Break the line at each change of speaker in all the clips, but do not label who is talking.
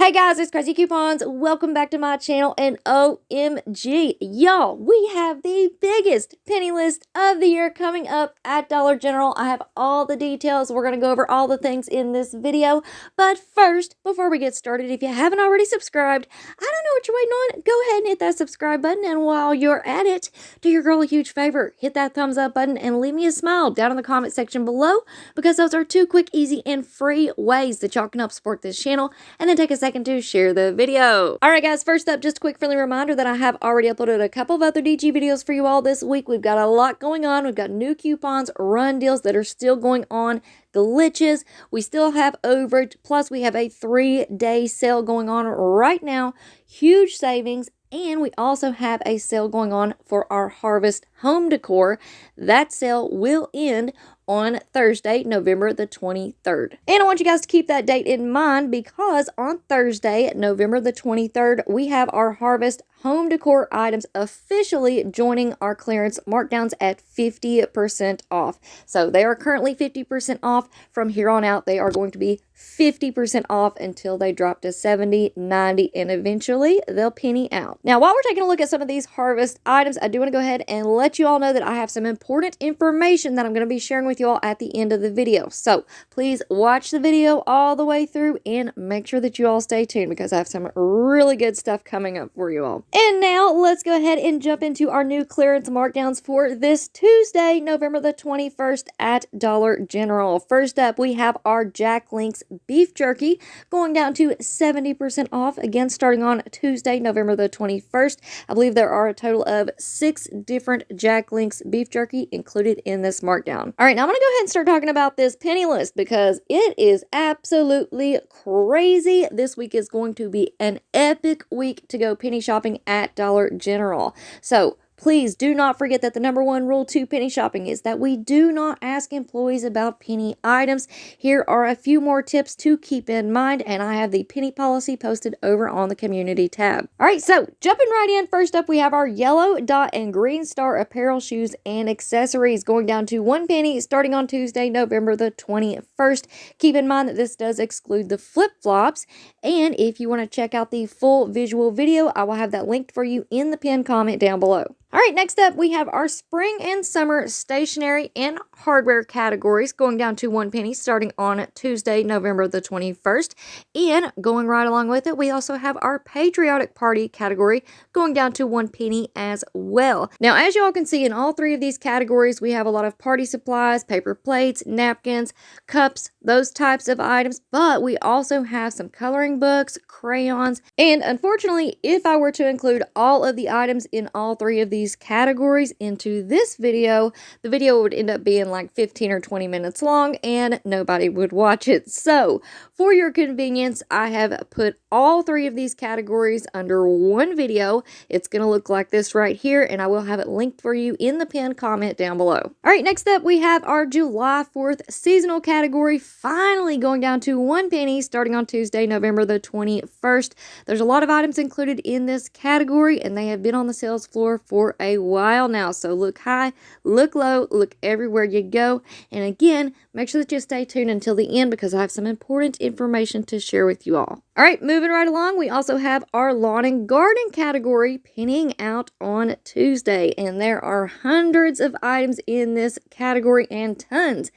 Hey guys, it's Craz-E Coupons. Welcome back to my channel, and OMG, y'all, we have the biggest penny list of the year coming up at Dollar General. I have all the details. We're going to go over all the things in this video. But first, before we get started, if you haven't already subscribed, I don't know what you're waiting on. Go ahead and hit that subscribe button. And while you're at it, do your girl a huge favor. Hit that thumbs up button and leave me a smile down in the comment section below, because those are two quick, easy, and free ways that y'all can help support this channel. And then take a second to share the video. Alright guys, first up, just a quick friendly reminder that I have already uploaded a couple of other DG videos for you all this week. We've got a lot going on. We've got new coupons, run deals that are still going on, glitches. We still have overage, plus we have a 3-day sale going on right now. Huge savings. And we also have a sale going on for our Harvest home decor. That sale will end on Thursday, November the 23rd. And I want you guys to keep that date in mind, because on Thursday, November the 23rd, we have our Harvest home decor items officially joining our clearance markdowns at 50% off. So they are currently 50% off. From here on out, they are going to be 50% off until they drop to 70, 90, and eventually they'll penny out. Now, while we're taking a look at some of these Harvest items, I do want to go ahead and let you all know that I have some important information that I'm going to be sharing with you all at the end of the video. So please watch the video all the way through and make sure that you all stay tuned, because I have some really good stuff coming up for you all. And now let's go ahead and jump into our new clearance markdowns for this Tuesday, November the 21st at Dollar General. First up, we have our Jack Linkx beef jerky going down to 70% off, again starting on Tuesday, November the 21st. I believe there are a total of 6 different Jack Linkx beef jerky included in this markdown. All right, now I'm going to go ahead and start talking about this penny list, because it is absolutely crazy. This week is going to be an epic week to go penny shopping at Dollar General. So please do not forget that the #1 rule to penny shopping is that we do not ask employees about penny items. Here are a few more tips to keep in mind, and I have the penny policy posted over on the community tab. All right, so jumping right in, first up we have our yellow dot and green star apparel, shoes, and accessories going down to 1 penny starting on Tuesday, November the 21st. Keep in mind that this does exclude the flip-flops, and if you want to check out the full visual video, I will have that linked for you in the pinned comment down below. All right, next up, we have our spring and summer stationery and hardware categories going down to 1 penny starting on Tuesday, November the 21st. And going right along with it, we also have our Patriotic Party category going down to 1 penny as well. Now, as you all can see, in all 3 of these categories, we have a lot of party supplies, paper plates, napkins, cups, those types of items. But we also have some coloring books, crayons, and unfortunately, if I were to include all of the items in all 3 of these categories into this video, the video would end up being like 15 or 20 minutes long and nobody would watch it. So for your convenience, I have put all 3 of these categories under one video. It's going to look like this right here, and I will have it linked for you in the pinned comment down below. All right, next up we have our July 4th seasonal category finally going down to 1 penny starting on Tuesday, November the 21st. There's a lot of items included in this category, and they have been on the sales floor for a while now. So look high, look low, look everywhere you go. And again, make sure that you stay tuned until the end, because I have some important information to share with you all. All right, moving right along, we also have our lawn and garden category pennying out on Tuesday. And there are hundreds of items in this category and tons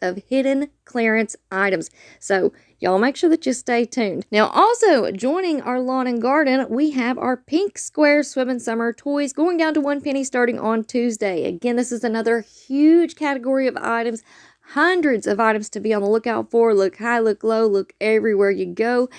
of hidden clearance items. So y'all make sure that you stay tuned. Now, also joining our lawn and garden, we have our pink square swim and summer toys going down to 1 penny starting on Tuesday. Again, this is another huge category of items. Hundreds of items to be on the lookout for. Look high, look low, look everywhere you go.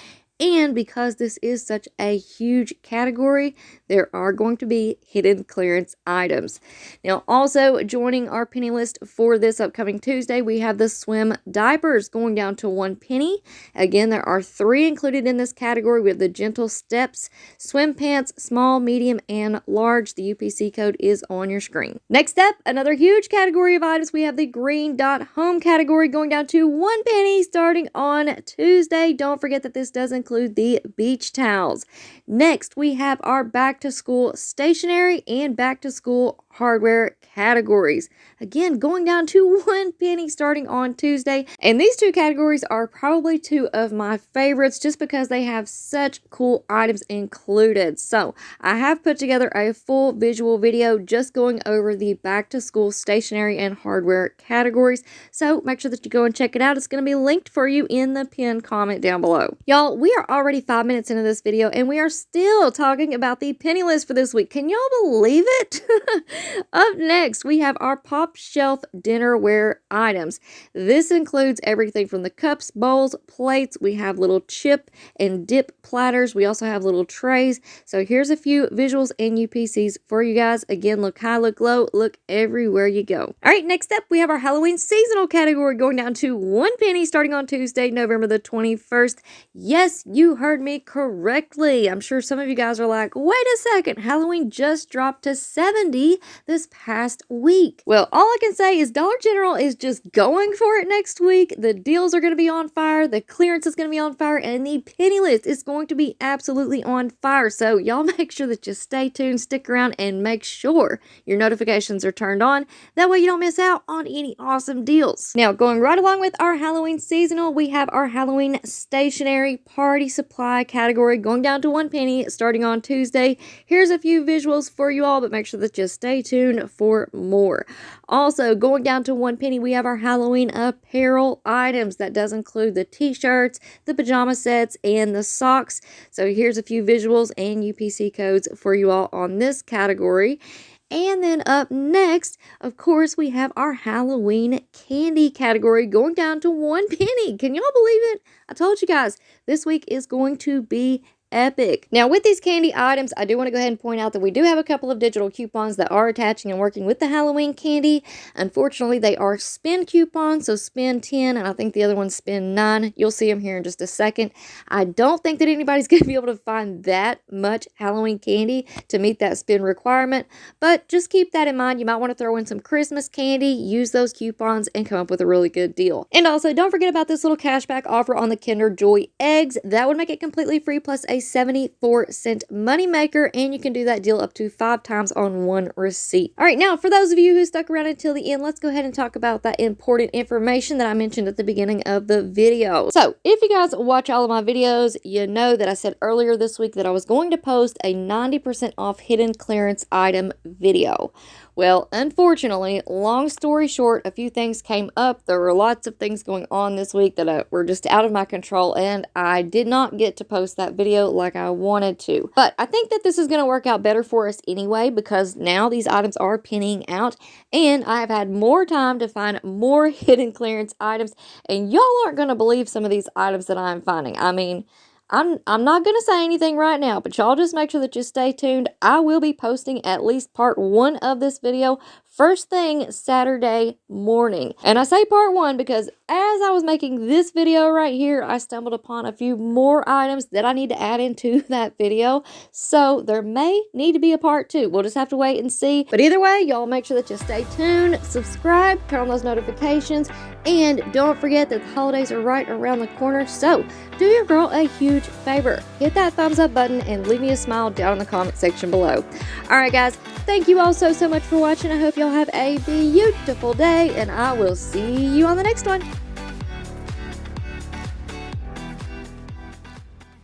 And because this is such a huge category, there are going to be hidden clearance items. Now, also joining our penny list for this upcoming Tuesday, we have the swim diapers going down to 1 penny. Again, there are 3 included in this category. We have the Gentle Steps swim pants, small, medium, and large. The UPC code is on your screen. Next up, another huge category of items. We have the green dot home category going down to 1 penny starting on Tuesday. Don't forget that this does include the beach towels. Next, we have our back to school stationery and back to school hardware categories. Again, going down to 1 penny starting on Tuesday. And these two categories are probably two of my favorites just because they have such cool items included. So I have put together a full visual video just going over the back to school stationery and hardware categories. So make sure that you go and check it out. It's going to be linked for you in the pinned comment down below. Y'all, we are already 5 minutes into this video and we are still talking about the penny list for this week. Can y'all believe it? Up next, we have our pop shelf dinnerware items. This includes everything from the cups, bowls, plates. We have little chip and dip platters. We also have little trays. So here's a few visuals and UPCs for you guys. Again, look high, look low, look everywhere you go. All right, next up, we have our Halloween seasonal category going down to 1 penny starting on Tuesday, November the 21st. Yes, you heard me correctly. I'm sure some of you guys are like, wait a second, Halloween just dropped to 70 this past week. Well, all I can say is Dollar General is just going for it next week. The deals are going to be on fire, the clearance is going to be on fire, and the penny list is going to be absolutely on fire. So y'all make sure that you stay tuned, stick around, and make sure your notifications are turned on. That way you don't miss out on any awesome deals. Now, going right along with our Halloween seasonal, we have our Halloween stationery party supply category going down to 1 penny starting on Tuesday. Here's a few visuals for you all, but make sure that you stay tuned for more. Also, going down to 1 penny, we have our Halloween apparel items. That does include the t-shirts, the pajama sets, and the socks. So here's a few visuals and UPC codes for you all on this category. And then up next, of course, we have our Halloween candy category going down to 1 penny. Can y'all believe it? I told you guys, this week is going to be epic. Now, with these candy items, I do want to go ahead and point out that we do have a couple of digital coupons that are attaching and working with the Halloween candy. Unfortunately, they are spend coupons, so spend 10, and I think the other one's spend 9. You'll see them here in just a second. I don't think that anybody's going to be able to find that much Halloween candy to meet that spend requirement, but just keep that in mind. You might want to throw in some Christmas candy, use those coupons, and come up with a really good deal. And also, don't forget about this little cashback offer on the Kinder Joy eggs. That would make it completely free, plus a 74-cent moneymaker, and you can do that deal up to 5 times on 1 receipt. All right, now for those of you who stuck around until the end, let's go ahead and talk about that important information that I mentioned at the beginning of the video. So if you guys watch all of my videos, you know that I said earlier this week that I was going to post a 90% off hidden clearance item video. Well, unfortunately, long story short, a few things came up. There were lots of things going on this week that were just out of my control, and I did not get to post that video like I wanted to. But I think that this is going to work out better for us anyway, because now these items are pinning out, and I have had more time to find more hidden clearance items, and y'all aren't going to believe some of these items that I'm finding. I mean, I'm not going to say anything right now, but y'all just make sure that you stay tuned. I will be posting at least part 1 of this video first thing Saturday morning. And I say part 1 because as I was making this video right here, I stumbled upon a few more items that I need to add into that video. So there may need to be a part 2. We'll just have to wait and see. But either way, y'all make sure that you stay tuned, subscribe, turn on those notifications, and don't forget that the holidays are right around the corner. So do your girl a huge favor. Hit that thumbs up button and leave me a smile down in the comment section below. All right, guys. Thank you all so much for watching. I hope y'all have a beautiful day, and I will see you on the next one.